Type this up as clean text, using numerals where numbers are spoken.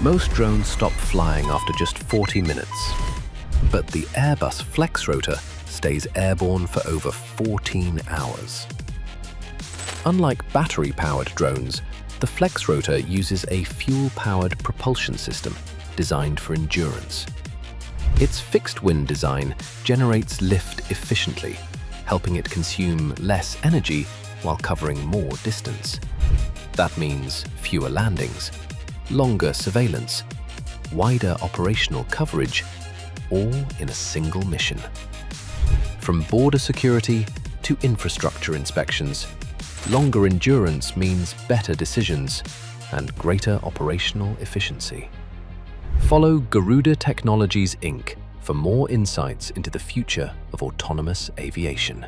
Most drones stop flying after just 40 minutes, but the Airbus Flexrotor stays airborne for over 14 hours. Unlike battery-powered drones, the Flexrotor uses a fuel-powered propulsion system designed for endurance. Its fixed-wing design generates lift efficiently, helping it consume less energy while covering more distance. That means fewer landings, longer surveillance, wider operational coverage, all in a single mission. From border security to infrastructure inspections, longer endurance means better decisions and greater operational efficiency. Follow Garuda Technologies Inc. for more insights into the future of autonomous aviation.